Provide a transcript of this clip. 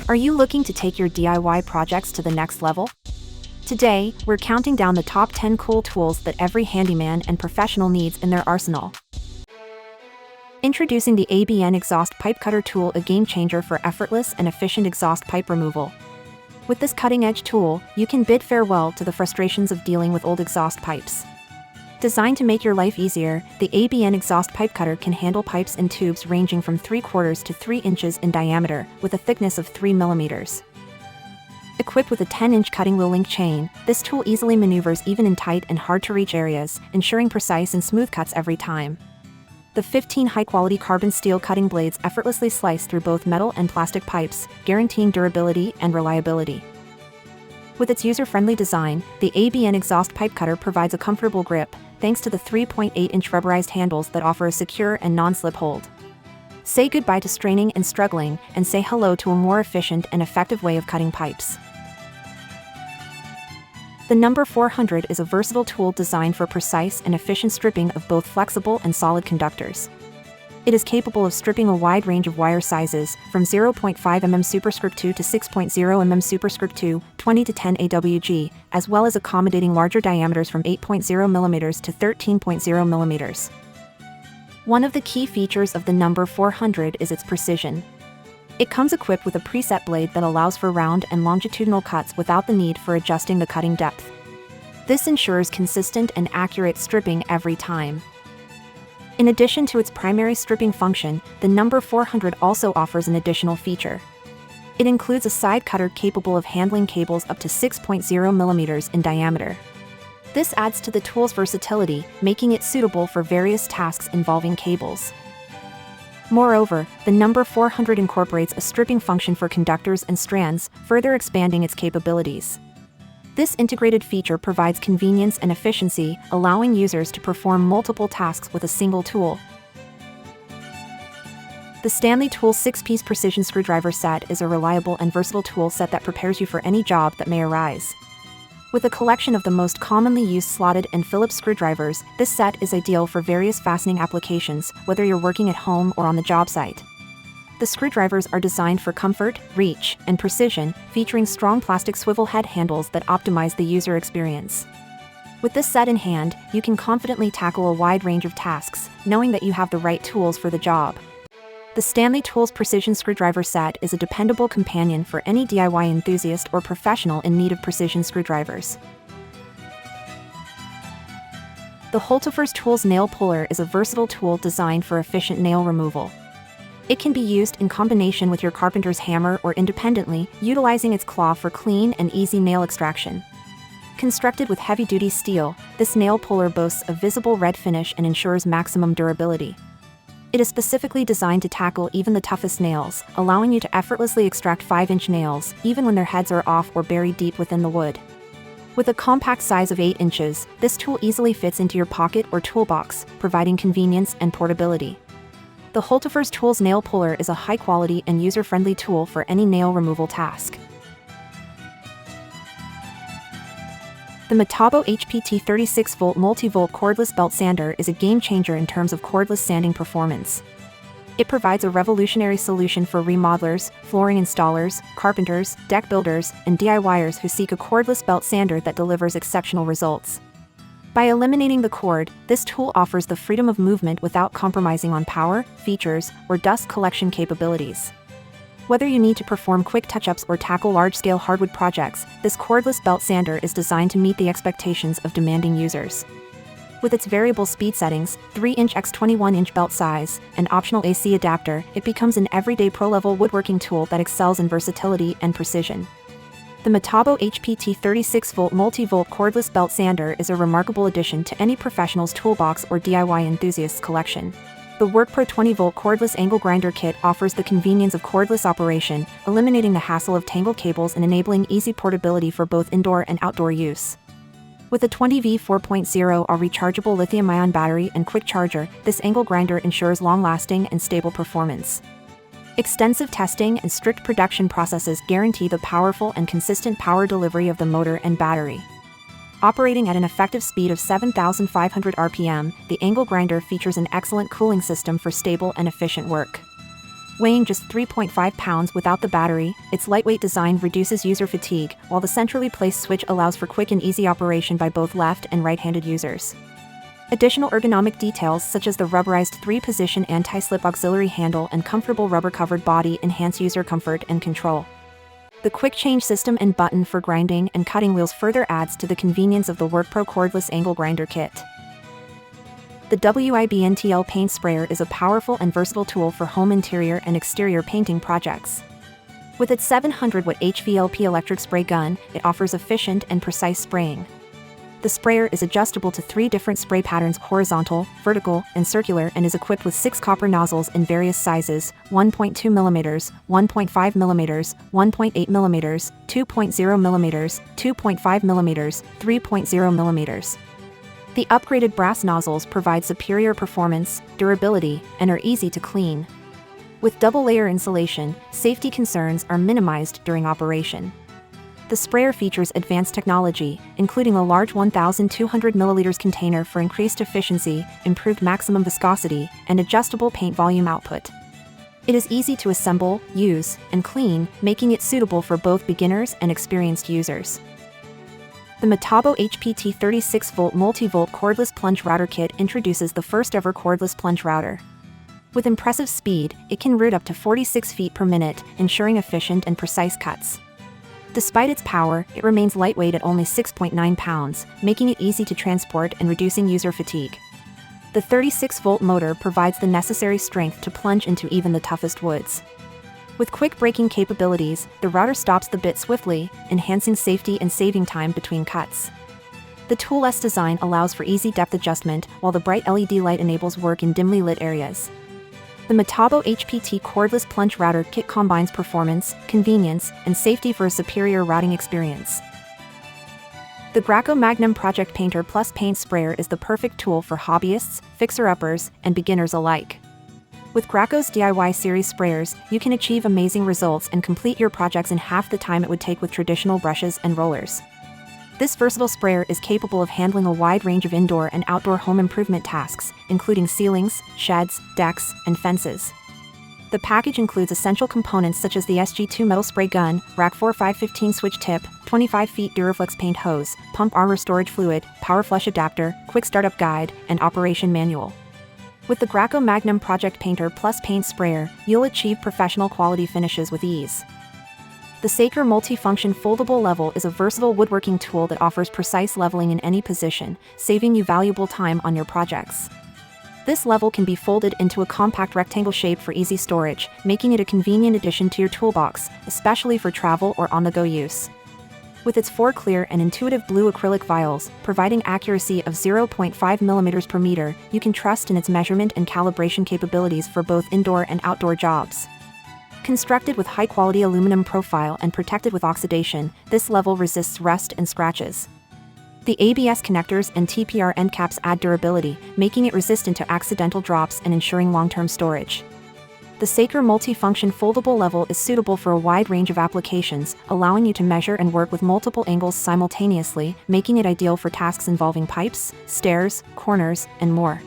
Are you looking to take your DIY projects to the next level? Today, we're counting down the top 10 cool tools that every handyman and professional needs in their arsenal. Introducing the ABN Exhaust Pipe Cutter Tool, a game changer for effortless and efficient exhaust pipe removal. With this cutting-edge tool, you can bid farewell to the frustrations of dealing with old exhaust pipes. Designed to make your life easier, the ABN Exhaust Pipe Cutter can handle pipes and tubes ranging from 3/4 to 3 inches in diameter, with a thickness of 3 millimeters. Equipped with a 10-inch cutting wheel link chain, this tool easily maneuvers even in tight and hard-to-reach areas, ensuring precise and smooth cuts every time. The 15 high-quality carbon steel cutting blades effortlessly slice through both metal and plastic pipes, guaranteeing durability and reliability. With its user-friendly design, the ABN Exhaust Pipe Cutter provides a comfortable grip, thanks to the 3.8-inch rubberized handles that offer a secure and non-slip hold. Say goodbye to straining and struggling, and say hello to a more efficient and effective way of cutting pipes. The No.400 is a versatile tool designed for precise and efficient stripping of both flexible and solid conductors. It is capable of stripping a wide range of wire sizes, from 0.5 mm superscript 2 to 6.0 mm superscript 2, 20 to 10 AWG, as well as accommodating larger diameters from 8.0 mm to 13.0 mm. One of the key features of the No.400 is its precision. It comes equipped with a preset blade that allows for round and longitudinal cuts without the need for adjusting the cutting depth. This ensures consistent and accurate stripping every time. In addition to its primary stripping function, the No.400 also offers an additional feature. It includes a side cutter capable of handling cables up to 6.0 mm in diameter. This adds to the tool's versatility, making it suitable for various tasks involving cables. Moreover, the No.400 incorporates a stripping function for conductors and strands, further expanding its capabilities. This integrated feature provides convenience and efficiency, allowing users to perform multiple tasks with a single tool. The Stanley Tools 6-piece precision screwdriver set is a reliable and versatile tool set that prepares you for any job that may arise. With a collection of the most commonly used slotted and Phillips screwdrivers, this set is ideal for various fastening applications, whether you're working at home or on the job site. The screwdrivers are designed for comfort, reach, and precision, featuring strong plastic swivel head handles that optimize the user experience. With this set in hand, you can confidently tackle a wide range of tasks, knowing that you have the right tools for the job. The Stanley Tools Precision Screwdriver Set is a dependable companion for any DIY enthusiast or professional in need of precision screwdrivers. The Holtefors Tools Nail Puller is a versatile tool designed for efficient nail removal. It can be used in combination with your carpenter's hammer or independently, utilizing its claw for clean and easy nail extraction. Constructed with heavy-duty steel, this nail puller boasts a visible red finish and ensures maximum durability. It is specifically designed to tackle even the toughest nails, allowing you to effortlessly extract 5-inch nails, even when their heads are off or buried deep within the wood. With a compact size of 8 inches, this tool easily fits into your pocket or toolbox, providing convenience and portability. The Holtefors Tools Nail Puller is a high-quality and user-friendly tool for any nail removal task. The Metabo HPT 36V multi-volt cordless belt sander is a game-changer in terms of cordless sanding performance. It provides a revolutionary solution for remodelers, flooring installers, carpenters, deck builders, and DIYers who seek a cordless belt sander that delivers exceptional results. By eliminating the cord, this tool offers the freedom of movement without compromising on power, features, or dust collection capabilities. Whether you need to perform quick touch-ups or tackle large-scale hardwood projects, this cordless belt sander is designed to meet the expectations of demanding users. With its variable speed settings, 3-inch x 21-inch belt size, and optional AC adapter, it becomes an everyday pro-level woodworking tool that excels in versatility and precision. The Metabo HPT 36V multi-volt cordless belt sander is a remarkable addition to any professional's toolbox or DIY enthusiast's collection. The WorkPro 20V cordless angle grinder kit offers the convenience of cordless operation, eliminating the hassle of tangled cables and enabling easy portability for both indoor and outdoor use. With a 20V 4.0 rechargeable lithium-ion battery and quick charger, this angle grinder ensures long-lasting and stable performance. Extensive testing and strict production processes guarantee the powerful and consistent power delivery of the motor and battery. Operating at an effective speed of 7,500 RPM, the angle grinder features an excellent cooling system for stable and efficient work. Weighing just 3.5 pounds without the battery, its lightweight design reduces user fatigue, while the centrally placed switch allows for quick and easy operation by both left and right-handed users. Additional ergonomic details such as the rubberized 3-position anti-slip auxiliary handle and comfortable rubber-covered body enhance user comfort and control. The quick change system and button for grinding and cutting wheels further adds to the convenience of the WorkPro cordless angle grinder kit. The WEICON paint sprayer is a powerful and versatile tool for home interior and exterior painting projects. With its 700-watt HVLP electric spray gun, it offers efficient and precise spraying. The sprayer is adjustable to 3 different spray patterns: horizontal, vertical, and circular, and is equipped with 6 copper nozzles in various sizes: 1.2 mm, 1.5 mm, 1.8 mm, 2.0 mm, 2.5 mm, 3.0 mm. The upgraded brass nozzles provide superior performance, durability, and are easy to clean. With double-layer insulation, safety concerns are minimized during operation. The sprayer features advanced technology, including a large 1,200 ml container for increased efficiency, improved maximum viscosity, and adjustable paint volume output. It is easy to assemble, use, and clean, making it suitable for both beginners and experienced users. The Metabo HPT 36-volt multi-volt cordless plunge router kit introduces the first-ever cordless plunge router. With impressive speed, it can route up to 46 feet per minute, ensuring efficient and precise cuts. Despite its power, it remains lightweight at only 6.9 pounds, making it easy to transport and reducing user fatigue. The 36-volt motor provides the necessary strength to plunge into even the toughest woods. With quick braking capabilities, the router stops the bit swiftly, enhancing safety and saving time between cuts. The toolless design allows for easy depth adjustment, while the bright LED light enables work in dimly lit areas. The Metabo HPT cordless plunge router kit combines performance, convenience, and safety for a superior routing experience. The Graco Magnum Project Painter Plus paint sprayer is the perfect tool for hobbyists, fixer-uppers, and beginners alike. With Graco's DIY series sprayers, you can achieve amazing results and complete your projects in half the time it would take with traditional brushes and rollers. This versatile sprayer is capable of handling a wide range of indoor and outdoor home improvement tasks, including ceilings, sheds, decks, and fences. The package includes essential components such as the SG2 metal spray gun, Rack 4 515 switch tip, 25 feet Duraflex paint hose, pump armor storage fluid, power flush adapter, quick startup guide, and operation manual. With the Graco Magnum Project Painter Plus paint sprayer, you'll achieve professional quality finishes with ease. The Saker multi-function foldable level is a versatile woodworking tool that offers precise leveling in any position, saving you valuable time on your projects. This level can be folded into a compact rectangle shape for easy storage, making it a convenient addition to your toolbox, especially for travel or on-the-go use. With its 4 clear and intuitive blue acrylic vials, providing accuracy of 0.5 mm per meter, you can trust in its measurement and calibration capabilities for both indoor and outdoor jobs. Constructed with high-quality aluminum profile and protected with oxidation, this level resists rust and scratches. The ABS connectors and TPR end caps add durability, making it resistant to accidental drops and ensuring long-term storage. The Saker multi-function foldable level is suitable for a wide range of applications, allowing you to measure and work with multiple angles simultaneously, making it ideal for tasks involving pipes, stairs, corners, and more.